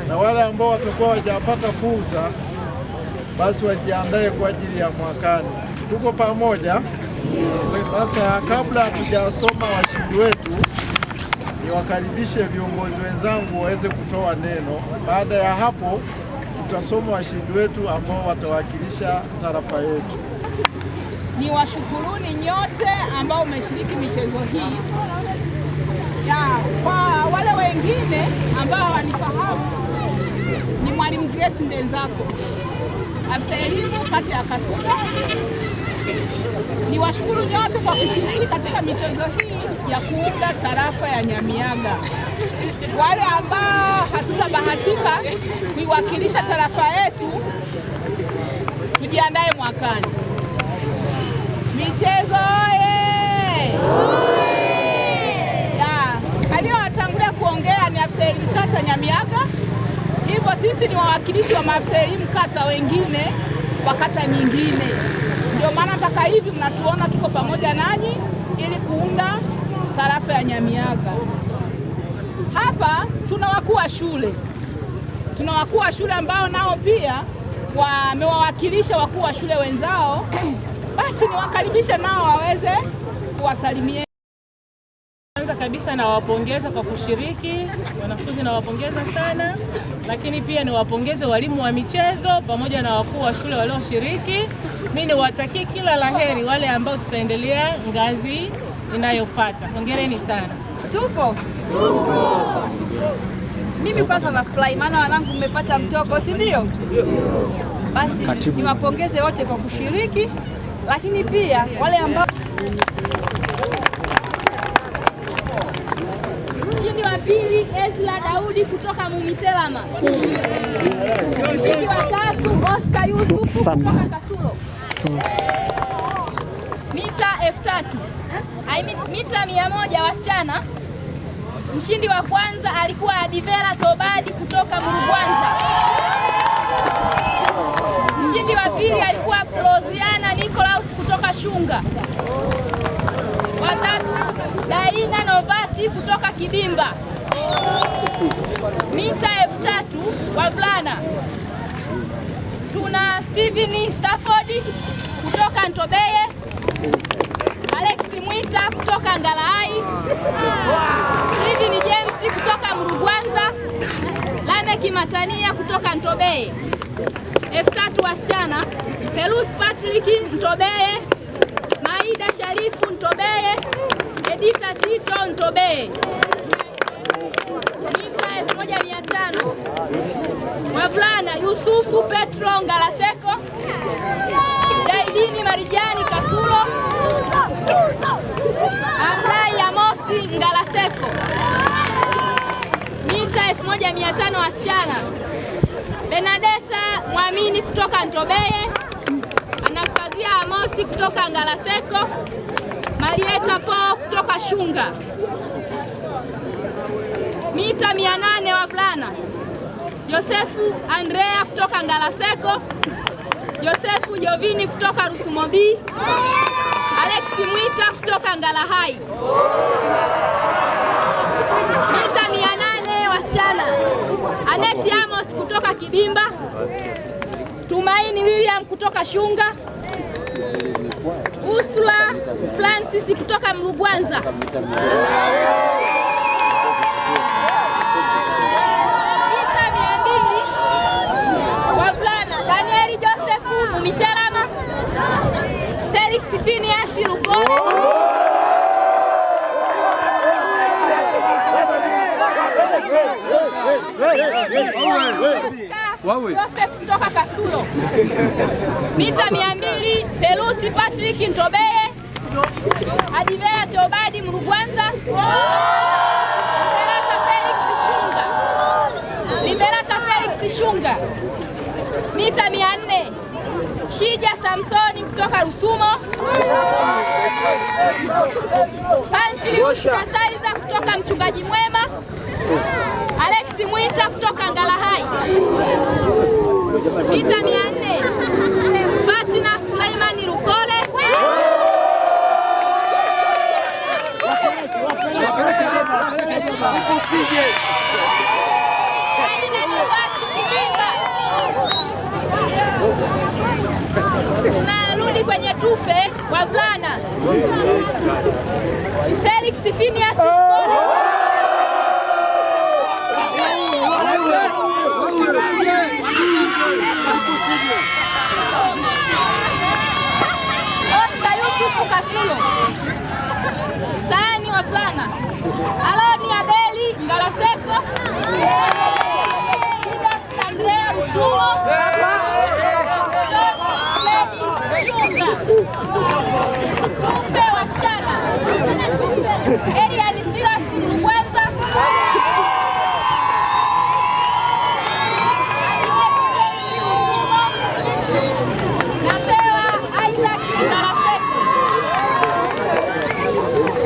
na wale ambao watakuwa hawajapata fursa basi wajiandae kwa ajili ya mwakani. Tuko pamoja. Sasa kabla hatujasoma washindi wetu, niwakaribishe viongozi wenzangu waweze kutoa neno. Baada ya hapo tutasoma washindi wetu ambao watawakilisha tarafa yetu. Ni washukuruni nyote ambao umeshiriki michezo hii. Kwa wale wengine ambao wanifahamu, ni Mwalimu Grace Ndenzako, afisa elimu kata ya Kasulo. Ni washukuru nyote kwa kushiriki katika michezo hii ya kuunda tarafa ya Nyamiaga. Wale ambao hatutabahatika kuiwakilisha tarafa yetu, tujiandae mwakani. Michezo aliyowatangulia kuongea ni afisa elimu kata Nyamiaga. Hivyo sisi ni wawakilishi wa maafisa elimu kata wengine wa kata nyingine. Ndio maana mpaka hivi mnatuona tuko pamoja nanyi ili kuunda tarafa ya Nyamiaga. Hapa tuna wakuu wa shule. Tuna wakuu wa shule ambao nao pia wamewawakilisha wakuu wa shule wenzao. Basi niwakaribishe nao waweze kuwasalimia. Kwanza kabisa nawapongeza kwa kushiriki, wanafunzi nawapongeza sana, lakini pia niwapongeze walimu wa michezo pamoja na wakuu wa shule walioshiriki. Mimi niwatakie kila laheri wale ambao tutaendelea ngazi inayofuata. Hongereni sana. Tupo. Mimi kwanza nafurahi maana wanangu mmepata mtoko, si ndio? Basi niwapongeze wote kwa kushiriki, lakini pia wale ambao mshindi wa pili Ezra Daudi kutoka Mumitelama. Mshindi wa tatu Oscar Yusuf kutoka Kasulo. Mita F3. Mita 100 wasichana. Mshindi wa kwanza alikuwa Adivera Tobadi kutoka Murugwanza. Mshindi wa pili alikuwa Prosiana Nicolaus kutoka Shunga. Watatu Daina Novati kutoka Kibimba. Mita F3 wavulana tuna Steven Stafford kutoka Ntobeye, Alex Mwita kutoka Ngalahai, Steven James kutoka Murugwanza, Lamek Matania kutoka Ntobeye. F3 wasichana Pelus Patrick Ntobeye, Maida Sharifu Ntobeye, Edita Tito Ntobeye. Mita 1500 wavulana Yusufu Petro Ngalaseko, Jaidini Marijani Kasulo, Amrai Amosi Ngalaseko. Mita 1500 wasichana Benadeta Mwamini kutoka Ntobeye, Anastasia Amosi kutoka Ngalaseko, Marieta Po kutoka Shunga. Mita 800 wavulana Josefu Andrea kutoka Ngalaseko, Josefu Jovini kutoka Rusumobi, Alex Mwita kutoka Ngalahai. Mita 800 wasichana Aneti Amos kutoka Kibimba, Tumaini William kutoka Shunga, Usula Francis kutoka Murugwanza. Mita 200 wavulana Danieli Joseph Mumitelama, Felix Phineas Rukole, Joseph kutoka Kasulo. Mita 200 Pelusi Patrick Ntobeye, Adivea Tobadi Murugwanza, Liberata Felix Shunga. Mita 400 Shija Samsoni kutoka Rusumo, Panfilius Kasaiza kutoka Mchungaji Mwema, Alex Mwita kutoka Ngalahai. Mita 400 Fatina Sulaimani Rukole, Tukirudi kwenye tufe wavulana, Felix Phineas Lukole, Oscar Yusufu Kasulo. Sani wavulana, Aloni Abeli Ngalaseko, Judas Andrea Rusumo, Shunga. Tufe wasichana, Elian Silas Mkwanza, napewa Isaac Ngalaseko.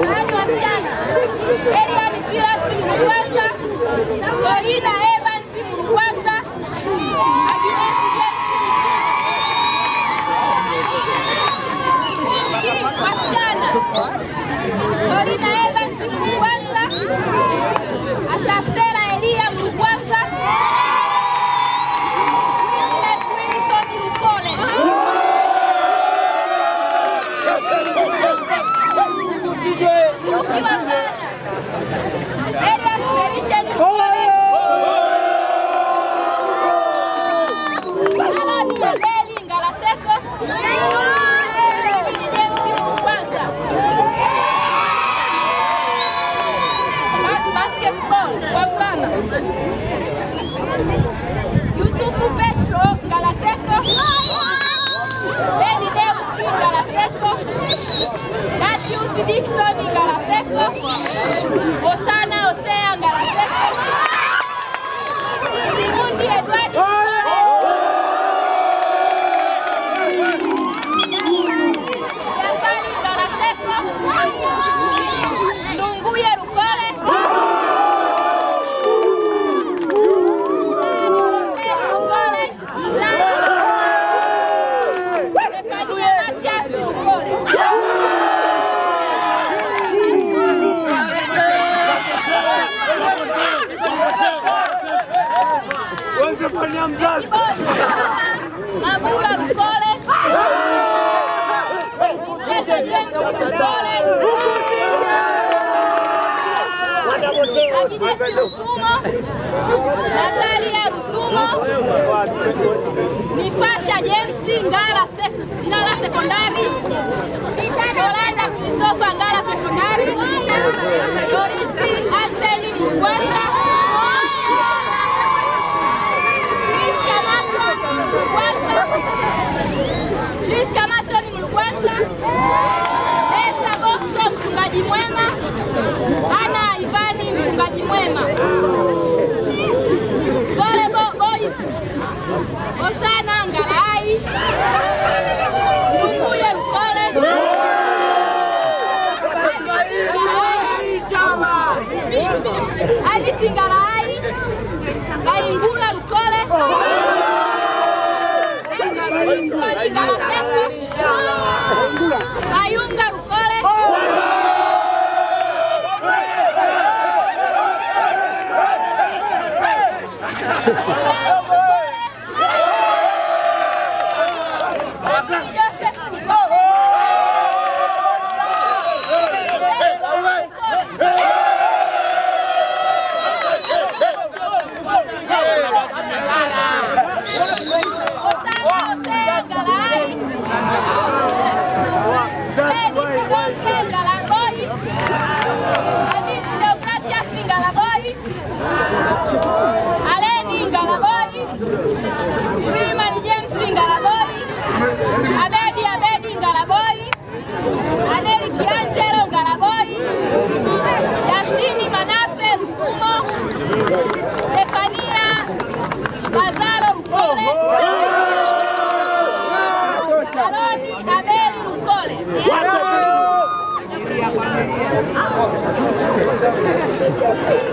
Sani wasichana, Elian Silas Mkwanza, Solina Evans Mkwanza, Agnes wasichana, Solina Evans Mkwanza, Asastela Elia Mkwanza, Wilson Lukole. Elias Felician Lukole, Alani Abeli Ngalaseko, James Mkwanza. Basketball wavulana, Yusufu Petro Ngalaseko, Beni Deus Ngalaseko, Matthews Dickson Ngalaseko, Osana Osea Ngalaseko, Mundi Edward Jafari Ngalaseko, Lunguye Lukole, Stefania Matias Lukole. Mabula Lukole, Mseta James Lukole, Agnes Rusumo, Natalia Rusumo, Nifasha James Ngala Sekondari, Yolanda Christopher Ngala Sekondari, Dorisi Anseli Mkwanza, Luis Camacho ni Mkwanza, Esa Bosco mchungaji mwema, Ana Ivani mchungaji mwema, Volleyball Boys, Osana Ngalai, Munguye Lukole, Aniti Ngalai, Kaingula Lukole, Ayunga Lukole, Aleni Ngalaboi, Freeman James Ngalaboi, Abedi Ngalaboi, Adeli Kiangelo Ngalaboi, Justini Manase Rusumo, Stefania Lazaro Lukole, Aloni Abeli Lukole.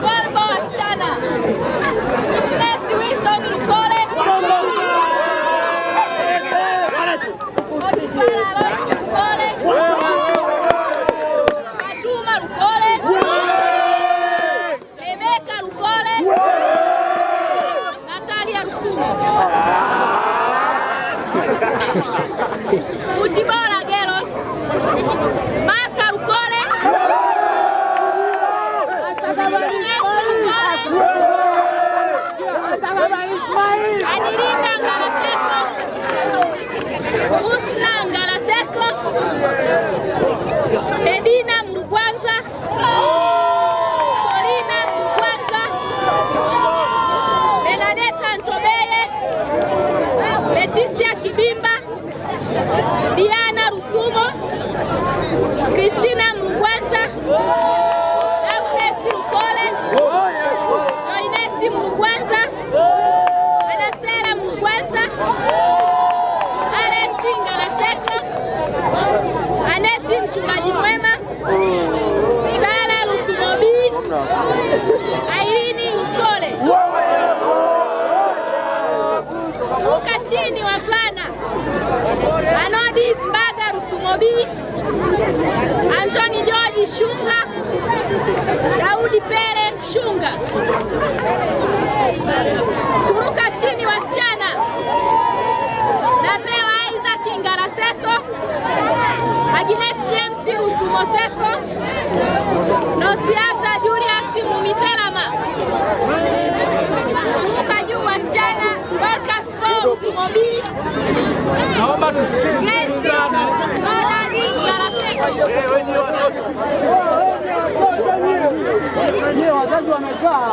Volleyball wasichana, Messi Wilson Lukole, Odifala Royce Lukole, Fatuma Lukole, Rebecca Lukole, Natalia Rusumo. Futibora Gelos, Marka Rukole, Anirinda Ngalaseko, Usna Ngalaseko, Edina Murugwanza, Solina Murugwanza, Benadetta Ntobeye, Leticia Kibimba, Diana Rusumo, Christina Murugwanza, Agnes Rukole, Joinesi Murugwanza, Anastela Murugwanza, Alesi Ngalaseko, Aneti Mchungaji Mwema, Sala Rusumobi, Aini Rukole. Ruka chini wavulana, Anodi Mbaga Rusumobi, Anthony George Shunga, Daudi Pele Shunga. Kuruka chini wasichana, napewa Isaac Ngalaseko, Agnes James Rusumoseko, Nosiata Julius Mumitelama. Kuruka juu wasichana, Marcus Paul Rusumobi, Naomba tusikilize sana.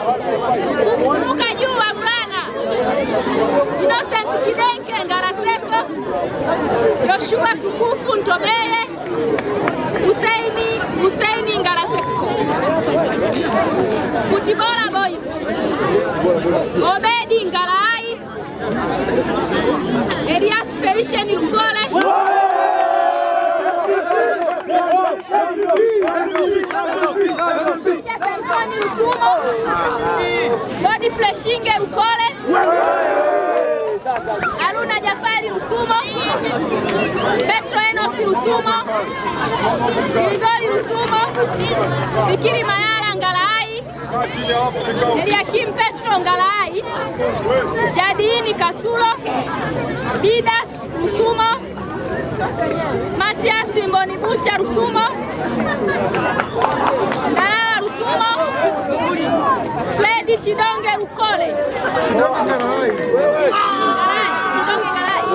Kuruka juu wavulana, Innocent Kidenke Ngalaseko, Joshua Tukufu Ntobeye, Huseini Ngalaseko. Futibora Boys, Obedi Ngalai, Elias Felician Rukole, Samsoni Rusumo, Bodi Fleshinge Rukole, Aruna Jafari Rusumo, Petro Enos Rusumo, Grigori Rusumo, Fikiri Mayala Ngalai, Eliakim Petro Ngalai, Jadini Kasulo, Didas Rusumo, Matias Mboni Bucha Rusumo, Ngalala Rusumo, Fredi Chidonge Rukole. Chidonge Ngalai.